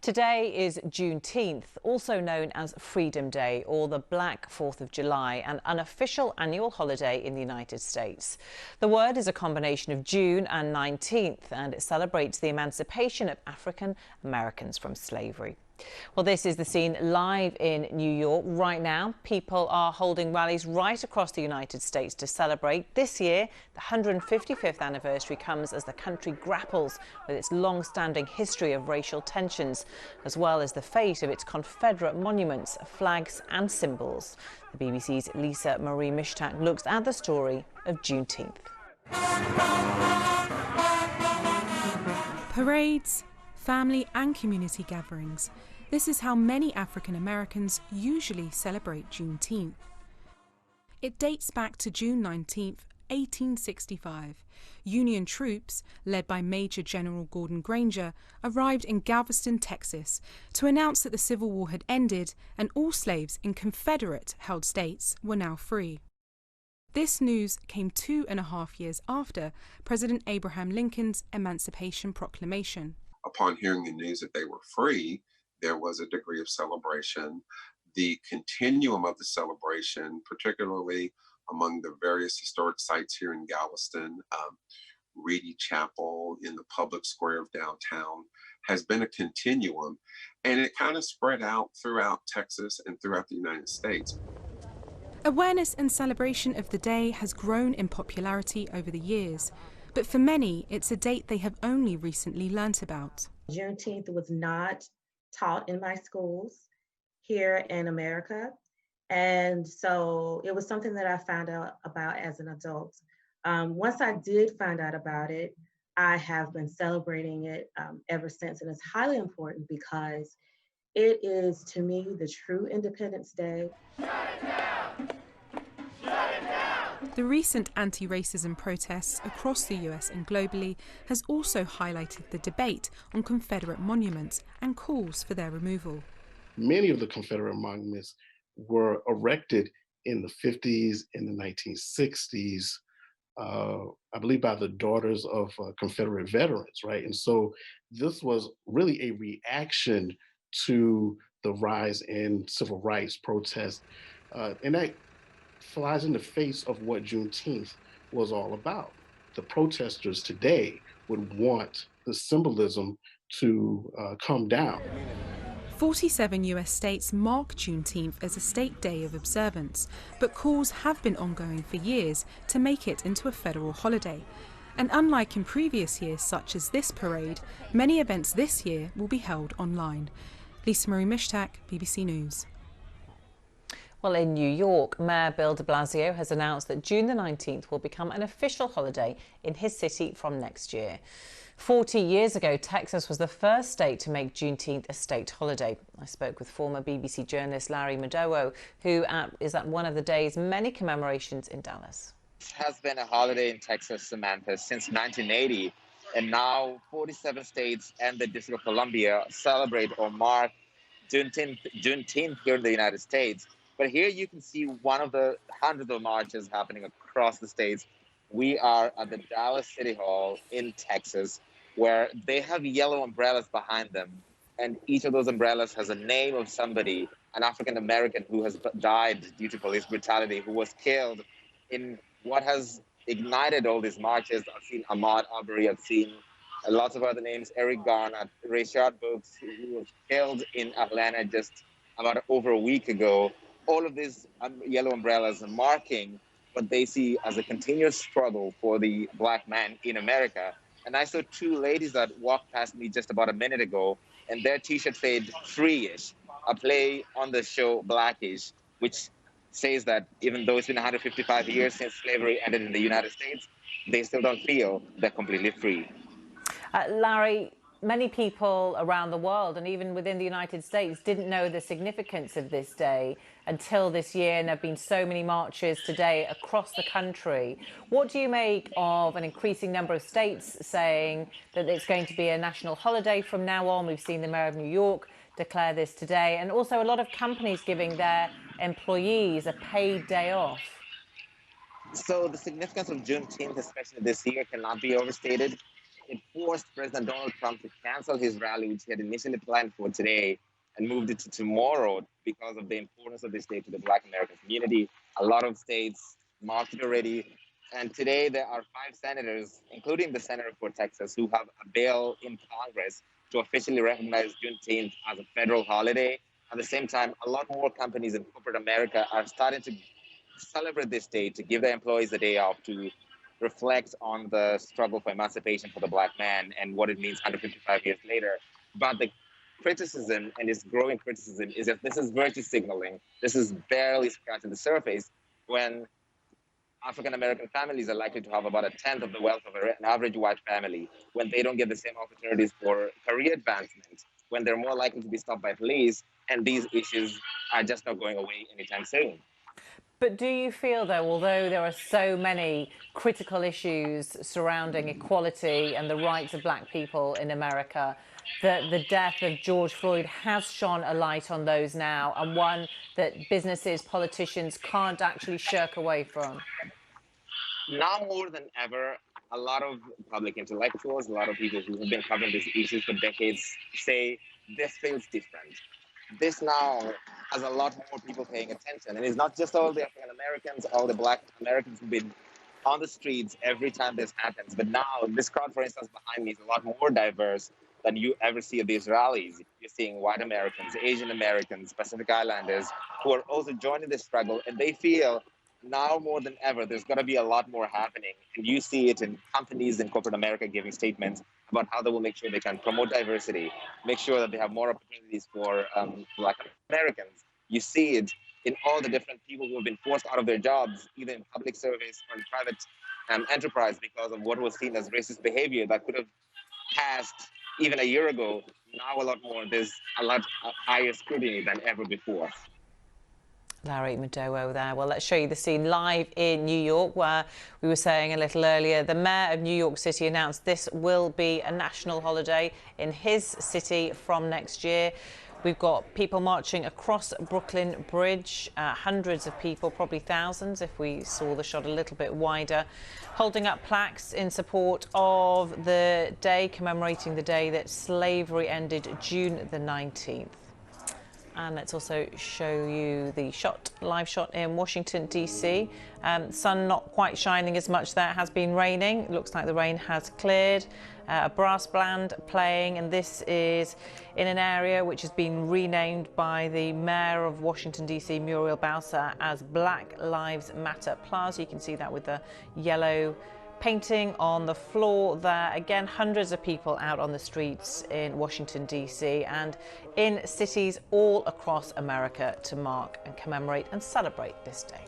Today is Juneteenth, also known as Freedom Day or the Black 4th of July, an unofficial annual holiday in the United States. The word is a combination of June and 19th, and it celebrates the emancipation of African Americans from slavery. Well, this is the scene live in New York right now. People are holding rallies right across the United States to celebrate. This year, the 155th anniversary comes as the country grapples with its long-standing history of racial tensions, as well as the fate of its Confederate monuments, flags and symbols. The BBC's Lisa Marie Mishtak looks at the story of Juneteenth. Parades, family and community gatherings. This is how many African Americans usually celebrate Juneteenth. It dates back to June 19, 1865. Union troops, led by Major General Gordon Granger, arrived in Galveston, Texas, to announce that the Civil War had ended and all slaves in Confederate-held states were now free. This news came 2.5 years after President Abraham Lincoln's Emancipation Proclamation. Upon hearing the news that they were free, there was a degree of celebration. The continuum of the celebration, particularly among the various historic sites here in Galveston, Reedy Chapel in the public square of downtown, has been a continuum, and it kind of spread out throughout Texas and throughout the United States. Awareness and celebration of the day has grown in popularity over the years, but for many, it's a date they have only recently learnt about. Juneteenth was not taught in my schools here in America. And so it was something that I found out about as an adult. Once I did find out about it, I have been celebrating it ever since. And it's highly important because it is, to me, the true Independence Day. The recent anti-racism protests across the US and globally has also highlighted the debate on Confederate monuments and calls for their removal. Many of the Confederate monuments were erected in the 50s, in the 1960s, I believe by the daughters of Confederate veterans, right? And so this was really a reaction to the rise in civil rights protests. And that flies in the face of what Juneteenth was all about. The protesters today would want the symbolism to come down. 47 US states mark Juneteenth as a state day of observance, but calls have been ongoing for years to make it into a federal holiday. And unlike in previous years, such as this parade, many events this year will be held online. Lisa Marie Mishtak, BBC News. Well, in New York, Mayor Bill de Blasio has announced that June the 19th will become an official holiday in his city from next year. 40 years ago, Texas was the first state to make Juneteenth a state holiday. I spoke with former BBC journalist Larry Madowo, who is at one of the day's many commemorations in Dallas. It has been a holiday in Texas, Samantha, since 1980, and now 47 states and the District of Columbia celebrate or mark Juneteenth here in the United States. But here you can see one of the hundreds of marches happening across the states. We are at the Dallas City Hall in Texas, where they have yellow umbrellas behind them. And each of those umbrellas has a name of somebody, an African American who has died due to police brutality, who was killed in what has ignited all these marches. I've seen Ahmaud Arbery, I've seen lots of other names, Eric Garner, Rayshard Brooks, who was killed in Atlanta just about over a week ago. All of these yellow umbrellas are marking what they see as a continuous struggle for the Black man in America. And I saw two ladies that walked past me just about a minute ago, and their T-shirt said "Free-ish," a play on the show Blackish, which says that even though it's been 155 years since slavery ended in the United States, they still don't feel they're completely free. Larry, many people around the world and even within the United States didn't know the significance of this day until this year, and there have been so many marches today across the country. What do you make of an increasing number of states saying that it's going to be a national holiday from now on? We've seen the Mayor of New York declare this today, and also a lot of companies giving their employees a paid day off. So the significance of Juneteenth, especially this year, cannot be overstated. it forced President Donald Trump to cancel his rally, which he had initially planned for today, and moved it to tomorrow because of the importance of this day to the Black American community. A lot of states marked it already. And today there are 5 senators, including the senator for Texas, who have a bill in Congress to officially recognize Juneteenth as a federal holiday. At the same time, a lot more companies in corporate America are starting to celebrate this day, to give their employees a day off, to reflect on the struggle for emancipation for the Black man and what it means 155 years later. But the criticism, and this growing criticism, is that this is virtue signaling. This is barely scratching the surface when African-American families are likely to have about 1/10 of the wealth of an average white family, when they don't get the same opportunities for career advancement, when they're more likely to be stopped by police, and these issues are just not going away anytime soon. But do you feel, though, although there are so many critical issues surrounding equality and the rights of Black people in America, that the death of George Floyd has shone a light on those now, and one that businesses, politicians can't actually shirk away from? Now more than ever, a lot of public intellectuals, a lot of people who have been covering these issues for decades say this feels different. This now has a lot more people paying attention. And it's not just all the African Americans, all the Black Americans who've been on the streets every time this happens. But now this crowd, for instance, behind me is a lot more diverse than you ever see at these rallies. You're seeing white Americans, Asian Americans, Pacific Islanders, who are also joining this struggle, and they feel now more than ever, there's got to be a lot more happening. And you see it in companies in corporate America giving statements about how they will make sure they can promote diversity, make sure that they have more opportunities for Black Americans. You see it in all the different people who have been forced out of their jobs, either in public service or in private enterprise because of what was seen as racist behavior that could have passed even a year ago. Now a lot more, there's a lot higher scrutiny than ever before. Larry Madowo there. Well, let's show you the scene live in New York, where we were saying a little earlier, the mayor of New York City announced this will be a national holiday in his city from next year. We've got people marching across Brooklyn Bridge, hundreds of people, probably thousands if we saw the shot a little bit wider, holding up plaques in support of the day, commemorating the day that slavery ended, June the 19th. And let's also show you the live shot in Washington, D.C. Sun not quite shining as much there. It has been raining. It looks like the rain has cleared. A brass band playing, and this is in an area which has been renamed by the mayor of Washington, D.C., Muriel Bowser, as Black Lives Matter Plaza. You can see that with the yellow painting on the floor there. Again, hundreds of people out on the streets in Washington, D.C. and in cities all across America to mark and commemorate and celebrate this day.